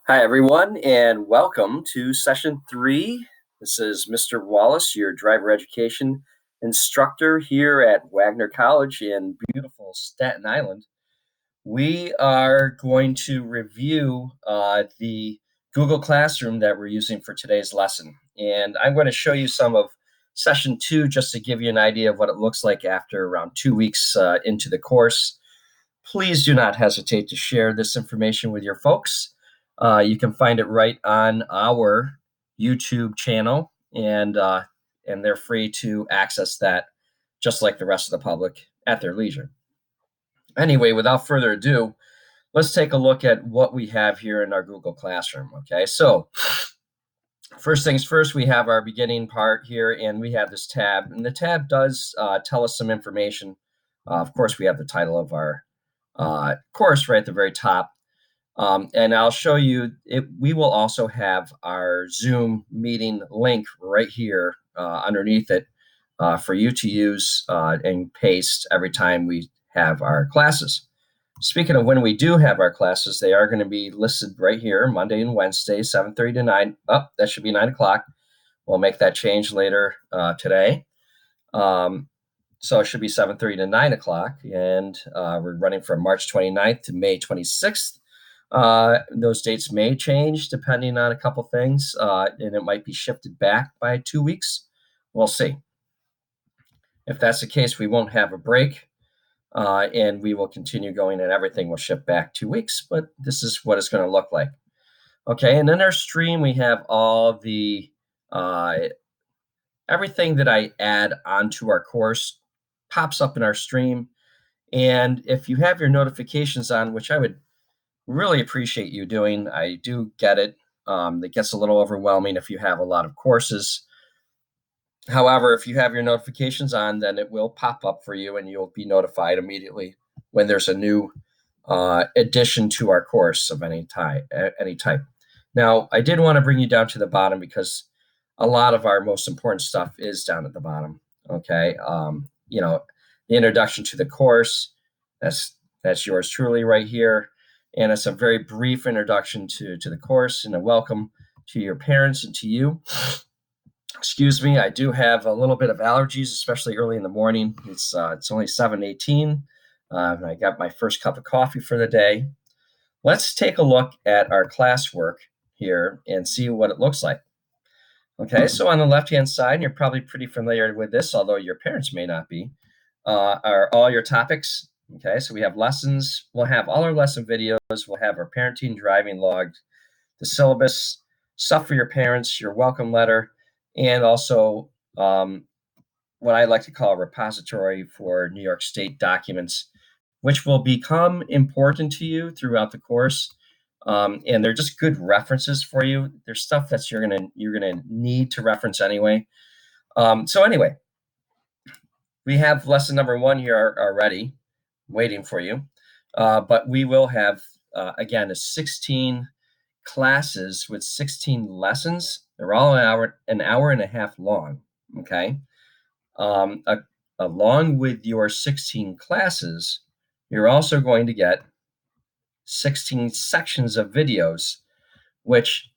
Hi, everyone, and welcome to session 3. This is Mr. Wallace, your driver education instructor here at Wagner College in beautiful Staten Island. We are going to review the Google Classroom that we're using for today's lesson. And I'm going to show you some of session 2 just to give you an idea of what it looks like after around 2 weeks into the course. Please do not hesitate to share this information with your folks. You can find it right on our YouTube channel, and they're free to access that just like the rest of the public at their leisure. Anyway, without further ado, let's take a look at what we have here in our Google Classroom. Okay, so first things first, we have our beginning part here, and we have this tab, and the tab does tell us some information. Of course, we have the title of our course right at the very top. And I'll show you, we will also have our Zoom meeting link right here underneath it for you to use and paste every time we have our classes. Speaking of when we do have our classes, they are going to be listed right here, Monday and Wednesday, 7:30 to 9. Oh, that should be 9 o'clock. We'll make that change later today. So it should be 7:30 to 9 o'clock, and we're running from March 29th to May 26th. Those dates may change depending on a couple things, and it might be shifted back by 2 weeks. We'll see. If that's the case, we won't have a break, and we will continue going, and everything will shift back 2 weeks, but this is what it's going to look like. Okay, and in our stream, we have all the everything that I add onto our course pops up in our stream. And if you have your notifications on, which I would really appreciate you doing, I do get it. It gets a little overwhelming if you have a lot of courses. However, if you have your notifications on, then it will pop up for you and you'll be notified immediately when there's a new addition to our course of any type. Now, I did want to bring you down to the bottom because a lot of our most important stuff is down at the bottom. Okay, the introduction to the course, that's yours truly right here, and it's a very brief introduction to the course and a welcome to your parents and to you. Excuse me, I do have a little bit of allergies, especially early in the morning. It's only 7:18. And I got my first cup of coffee for the day. Let's take a look at our classwork here and see what it looks like. Okay, so on the left-hand side, and you're probably pretty familiar with this, although your parents may not be, are all your topics. Okay, so we have lessons. We'll have all our lesson videos. We'll have our parenting driving log, the syllabus, stuff for your parents, your welcome letter, and also what I like to call a repository for New York State documents, which will become important to you throughout the course. And they're just good references for you. There's stuff that you're gonna need to reference anyway. So anyway, we have lesson number 1 here already, waiting for you. But we will have again 16 classes with 16 lessons. They're all an hour and a half long. Okay, along with your 16 classes, you're also going to get 16 sections of videos, which,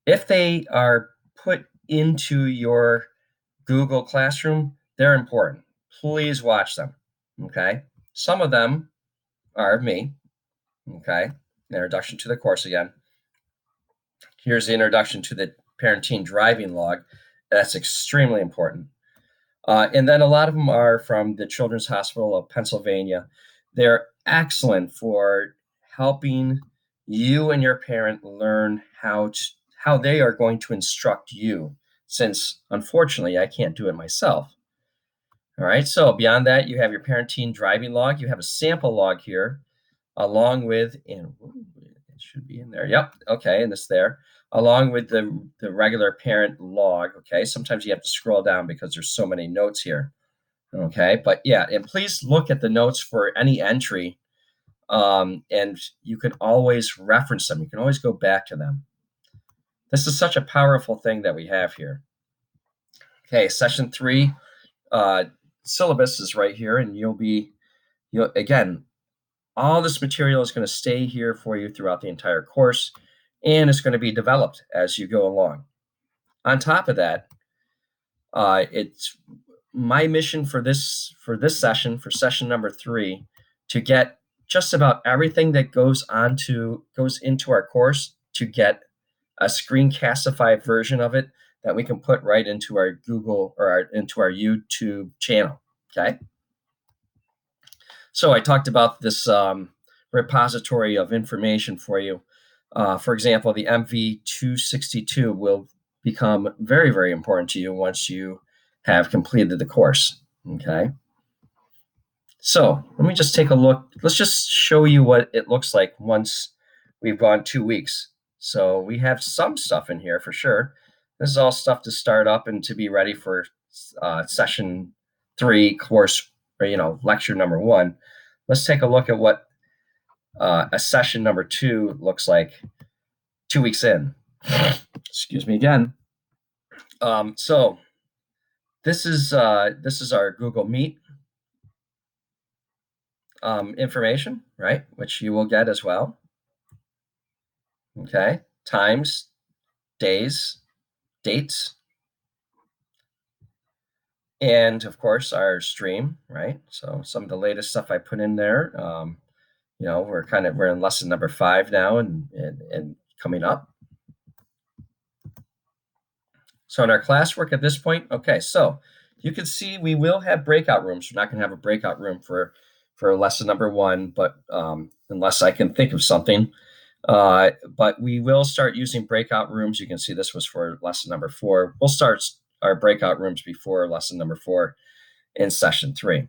if they are put into your Google Classroom, they're important. Please watch them. Okay, some of them are me. Okay, the introduction to the course again. Here's the introduction to the parenting driving log. That's extremely important. And then a lot of them are from the Children's Hospital of Pennsylvania. They're excellent for helping you and your parent learn how they are going to instruct you, since unfortunately I can't do it myself. All right, so beyond that, you have your parenting driving log. You have a sample log here, along with, and it should be in there. Yep, okay, and it's there, along with the regular parent log. Okay, sometimes you have to scroll down because there's so many notes here. Okay, but yeah, and please look at the notes for any entry, and you can always reference them. You can always go back to them. This is such a powerful thing that we have here. Okay, session 3, syllabus is right here, and you'll again, all this material is going to stay here for you throughout the entire course. and it's going to be developed as you go along. On top of that, it's my mission for this session, for session number 3, to get just about everything that goes into our course, to get a screencastify version of it that we can put right into our Google or into our YouTube channel. Okay. So I talked about this repository of information for you. For example, the MV262 will become very, very important to you once you have completed the course. Okay. So let me just take a look. Let's just show you what it looks like once we've gone 2 weeks. So we have some stuff in here for sure. This is all stuff to start up and to be ready for session 3 course, or, lecture number 1. Let's take a look at what a session number 2 looks like 2 weeks in. Excuse me again. So this is our Google Meet information, right? Which you will get as well. Okay, times, days, dates, and of course our stream, right? So some of the latest stuff I put in there. We're in lesson number 5 now, and coming up. So in our classwork at this point, okay, so you can see we will have breakout rooms. We're not going to have a breakout room for lesson number 1, but unless I can think of something. But we will start using breakout rooms. You can see this was for lesson number 4. We'll start our breakout rooms before lesson number 4 in session 3.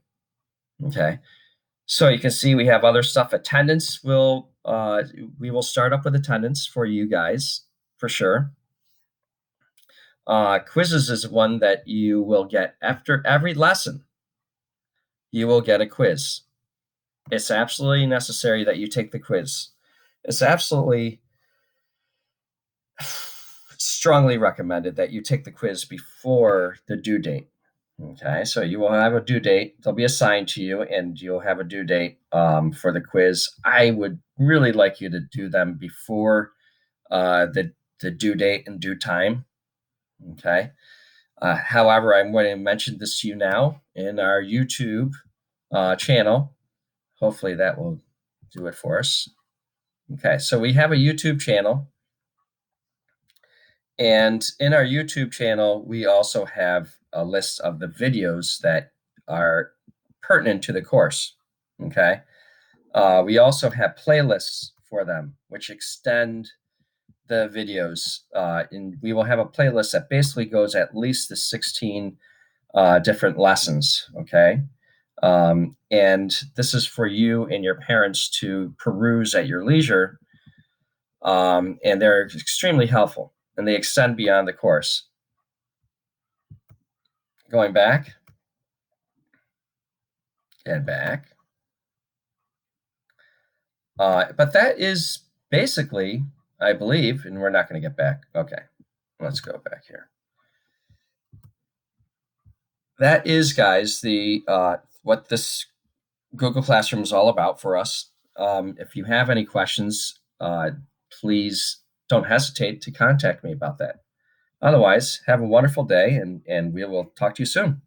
Okay. So you can see we have other stuff. Attendance we will start up with attendance for you guys for sure. Quizzes is one that you will get after every lesson. You will get a quiz. It's absolutely necessary that you take the quiz. It's absolutely strongly recommended that you take the quiz before the due date. Okay, so you will have a due date. They'll be assigned to you, and you'll have a due date for the quiz. I would really like you to do them before the due date and due time. Okay. However, I'm going to mention this to you now in our YouTube channel. Hopefully that will do it for us. Okay, so we have a YouTube channel. And in our YouTube channel, we also have a list of the videos that are pertinent to the course. Okay. We also have playlists for them, which extend the videos. And we will have a playlist that basically goes at least the 16 different lessons. Okay. And this is for you and your parents to peruse at your leisure. And they're extremely helpful, and they extend beyond the course. Going back and back. But that is basically, I believe, and we're not going to get back. Okay, let's go back here. That is, guys, the what this Google Classroom is all about for us. If you have any questions, please don't hesitate to contact me about that. Otherwise, have a wonderful day, and we will talk to you soon.